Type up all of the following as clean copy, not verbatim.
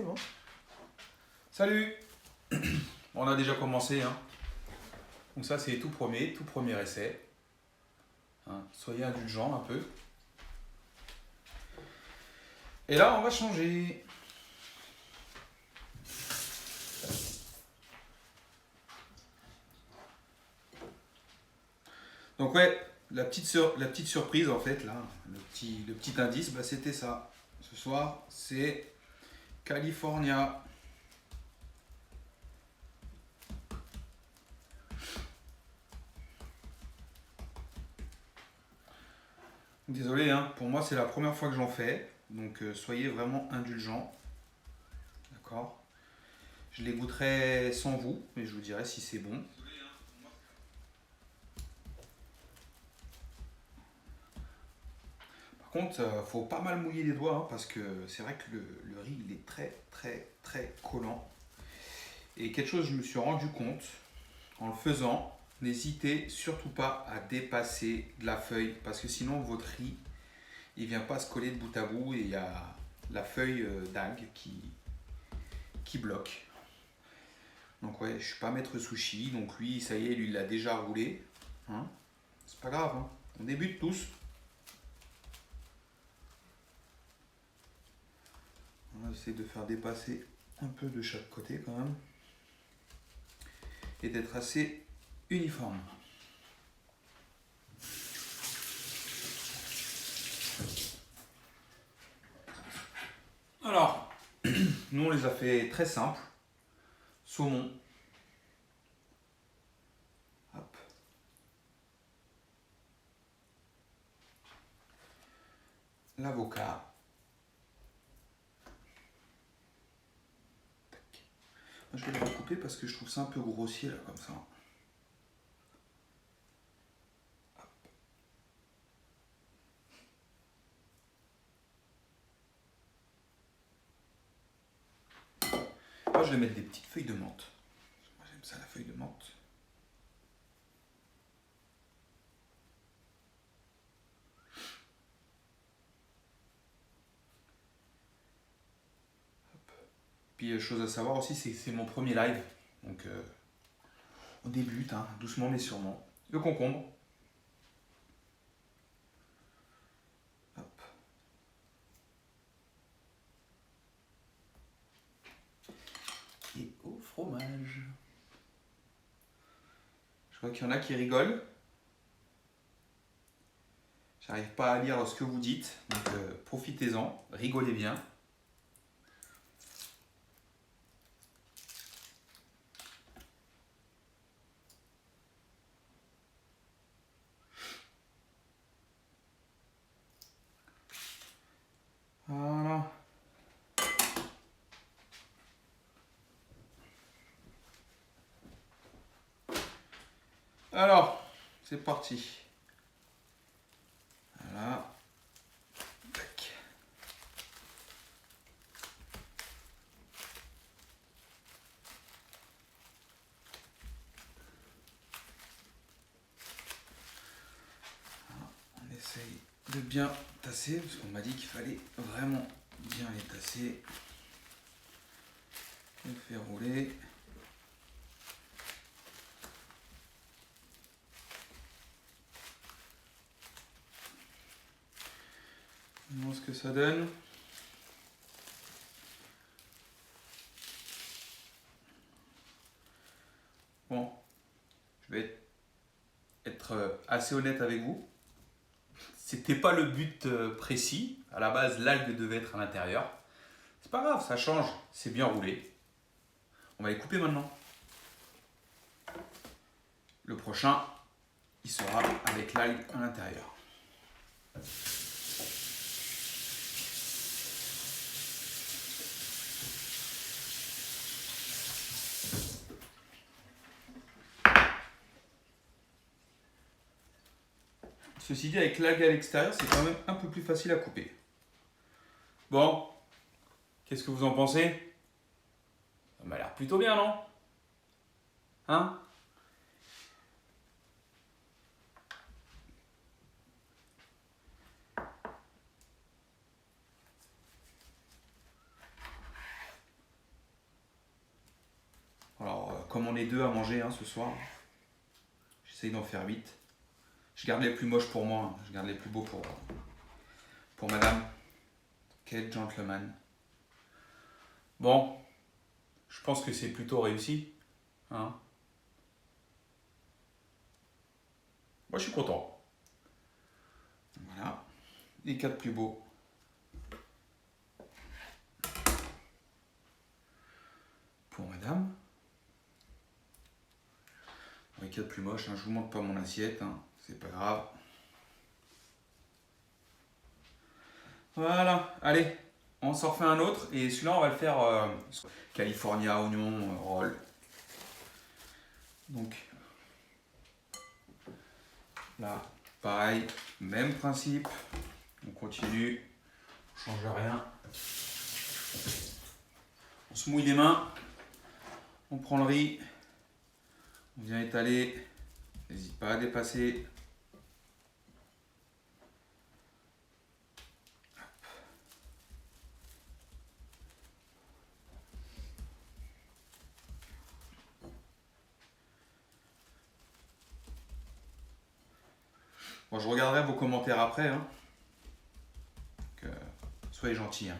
Bon. Salut. On a déjà commencé, hein. Donc ça c'est tout premier essai. Hein, soyez indulgents un peu. Et là on va changer. Donc ouais, la petite surprise en fait là, le petit indice, bah, c'était ça. Ce soir c'est California. Désolé, hein, pour moi c'est la première fois que j'en fais, donc soyez vraiment indulgents, d'accord? Je les goûterai sans vous, mais je vous dirai si c'est bon. Par contre, faut pas mal mouiller les doigts, hein, parce que c'est vrai que le riz il est très collant. Et quelque chose je me suis rendu compte en le faisant, n'hésitez surtout pas à dépasser de la feuille, parce que sinon votre riz il vient pas se coller de bout à bout et il y a la feuille d'algue qui bloque. Donc ouais, je suis pas maître sushi, donc lui, ça y est, lui il l'a déjà roulé. Hein, c'est pas grave, hein. On débute tous. On va essayer de faire dépasser un peu de chaque côté quand même. Et d'être assez uniforme. Alors, nous on les a fait très simples. Saumon. Hop. L'avocat. Je vais le recouper parce que je trouve ça un peu grossier là comme ça. Moi je vais mettre des petites feuilles de menthe. Moi j'aime ça la feuille de menthe. Puis chose à savoir aussi, c'est que c'est mon premier live. Donc on débute, hein, doucement mais sûrement. Le concombre. Hop. Et au fromage. Je vois qu'il y en a qui rigolent. J'arrive pas à lire ce que vous dites, donc profitez-en, rigolez bien. Voilà. Alors, c'est parti. Voilà. Tac. On essaye de bien tasser, parce qu'on m'a dit qu'il fallait vraiment bien les tasser. On fait rouler. On voit ce que ça donne. Bon, je vais être assez honnête avec vous. C'était pas le but précis. À la base, l'algue devait être à l'intérieur. C'est pas grave, ça change. C'est bien roulé. On va les couper maintenant. Le prochain, il sera avec l'algue à l'intérieur. Ceci dit, avec l'algue à l'extérieur, c'est quand même un peu plus facile à couper. Bon, qu'est-ce que vous en pensez? Ça m'a l'air plutôt bien, non? Hein? comme on est deux à manger ce soir, j'essaye d'en faire 8. Je garde les plus moches pour moi, je garde les plus beaux pour madame. Quel gentleman. Bon, je pense que c'est plutôt réussi. Hein. Moi, je suis content. Voilà. Les 4 plus beaux. Pour madame. Les 4 plus moches, je vous montre pas mon assiette, c'est pas grave. Voilà, allez, on s'en refait un autre et celui-là on va le faire California oignon roll. Donc là, pareil, même principe, on continue, on change rien. On se mouille les mains, on prend le riz, on vient étaler, n'hésite pas à dépasser. Bon, je regarderai vos commentaires après. Soyez gentils.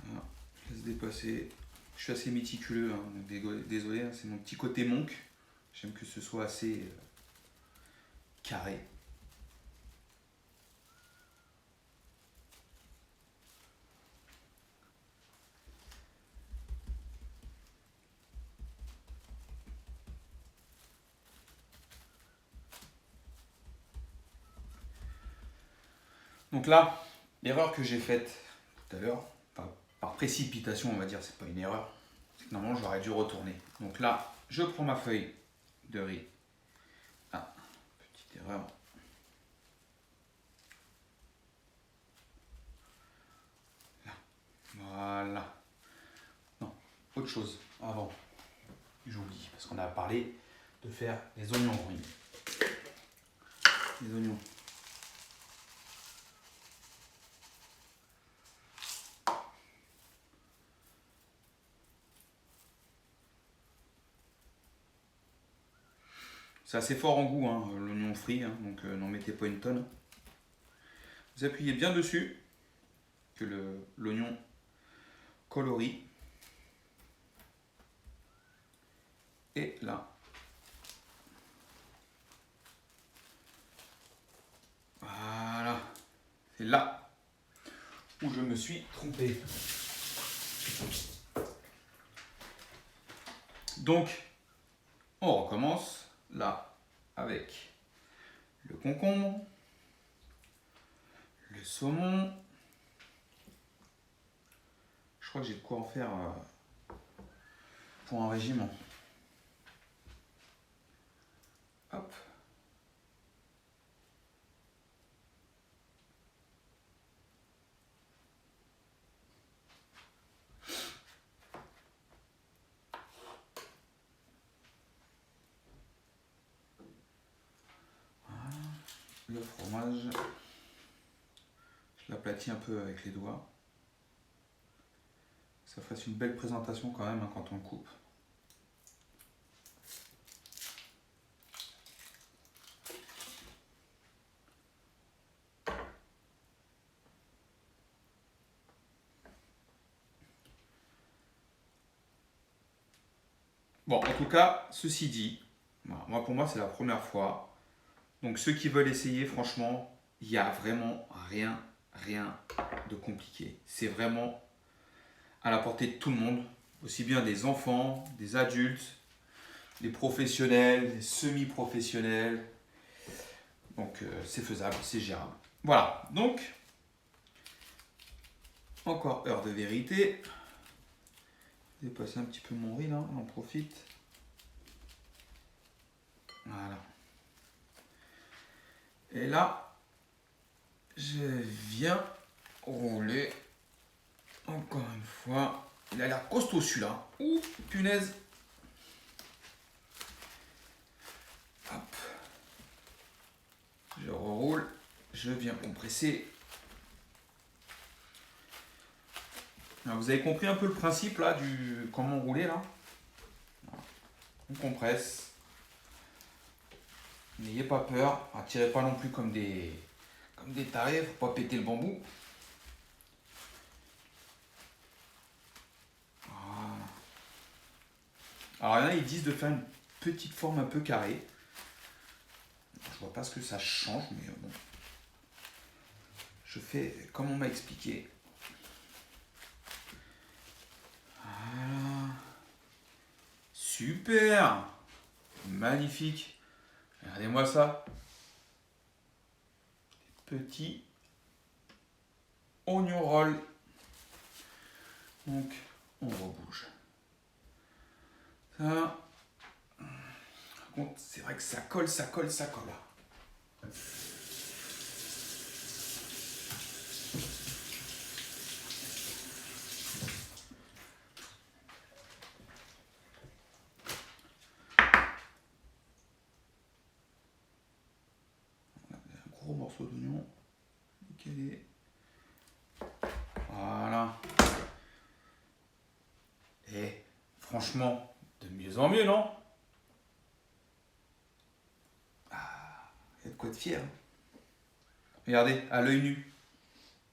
Voilà, je laisse dépasser. Je suis assez méticuleux, donc désolé, c'est mon petit côté monk. J'aime que ce soit assez carré. Donc là, l'erreur que j'ai faite tout à l'heure, par précipitation on va dire, c'est pas une erreur, c'est que normalement j'aurais dû retourner. Donc là, je prends ma feuille de riz. Ah, petite erreur. Là, voilà. Non, autre chose avant, j'oublie, parce qu'on a parlé de faire les oignons rouillés. Les oignons. C'est assez fort en goût, l'oignon frit, donc n'en mettez pas une tonne. Vous appuyez bien dessus, que l'oignon colorie. Et là. Voilà. C'est là où je me suis trompé. Donc, on recommence. Là, avec le concombre, le saumon. Je crois que j'ai de quoi en faire pour un régiment. Hop. Voilà. Le fromage. Je l'aplatis un peu avec les doigts. Ça fasse une belle présentation quand même quand on le coupe. Bon, en tout cas, ceci dit, voilà, pour moi c'est la première fois. Donc ceux qui veulent essayer, franchement, il n'y a vraiment rien de compliqué. C'est vraiment à la portée de tout le monde, aussi bien des enfants, des adultes, des professionnels, des semi-professionnels. Donc c'est faisable, c'est gérable. Voilà, donc, encore heure de vérité. Je vais passer un petit peu mon riz là, on en profite. Voilà. Et là, je viens rouler. Encore une fois. Il a l'air costaud celui-là. Ouh, punaise. Hop. Je reroule. je viens compresser. Alors, vous avez compris un peu le principe là du comment rouler là. On compresse. N'ayez pas peur. Tirez pas non plus comme des tarés. Faut pas péter le bambou. Voilà. Alors il y en a, ils disent de faire une petite forme un peu carrée. Je vois pas ce que ça change, mais bon. Je fais comme on m'a expliqué. Voilà. Super. Magnifique. Regardez-moi ça. Petit oignon roll. Donc, on rebouge. Ça. Par contre, c'est vrai que ça colle. Un gros morceau d'oignon. Nickel. Voilà. Et franchement, de mieux en mieux, non? Ah, il y a de quoi être fier. Regardez, à l'œil nu.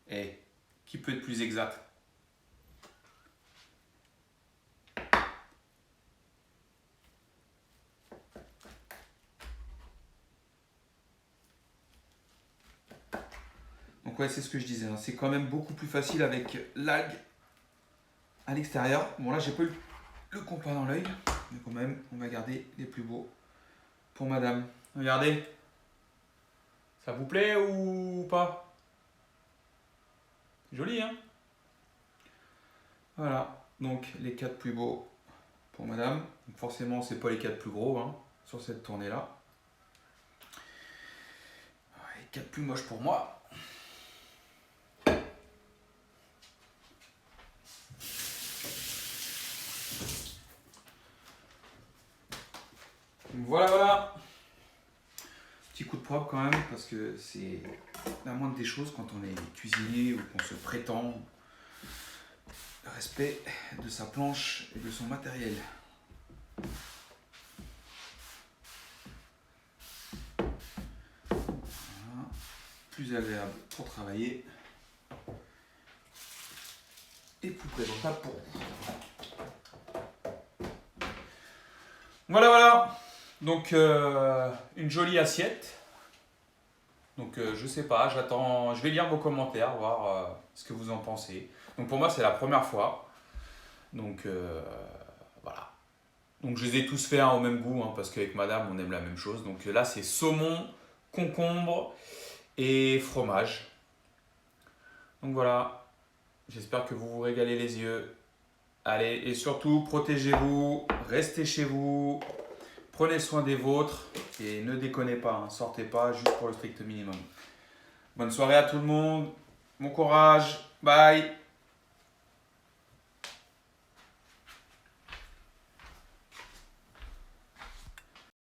Et qui peut être plus exact? Donc ouais, c'est ce que je disais, hein. C'est quand même beaucoup plus facile avec l'algue à l'extérieur. Bon là, j'ai pas eu le compas dans l'œil, mais quand même, on va garder les plus beaux pour madame. Regardez. Ça vous plaît ou pas? Joli, hein? Voilà, donc les 4 plus beaux pour madame. Donc forcément, c'est pas les 4 plus gros hein, sur cette tournée-là. Les 4 plus moches pour moi. Voilà. Petit coup de propre quand même, parce que c'est la moindre des choses quand on est cuisinier ou qu'on se prétend. Le respect de sa planche et de son matériel. Voilà. Plus agréable pour travailler et plus présentable pour vous. Voilà. Donc une jolie assiette. Donc je sais pas, j'attends, je vais lire vos commentaires, voir ce que vous en pensez. Donc pour moi c'est la première fois. Donc voilà. Donc je les ai tous faits au même goût, hein, parce qu'avec madame on aime la même chose. Donc là c'est saumon, concombre et fromage. Donc voilà, j'espère que vous vous régalez les yeux. Allez, et surtout protégez-vous, restez chez vous, prenez soin des vôtres et ne déconnez pas, hein, sortez pas juste pour le strict minimum. Bonne soirée à tout le monde, bon courage, bye.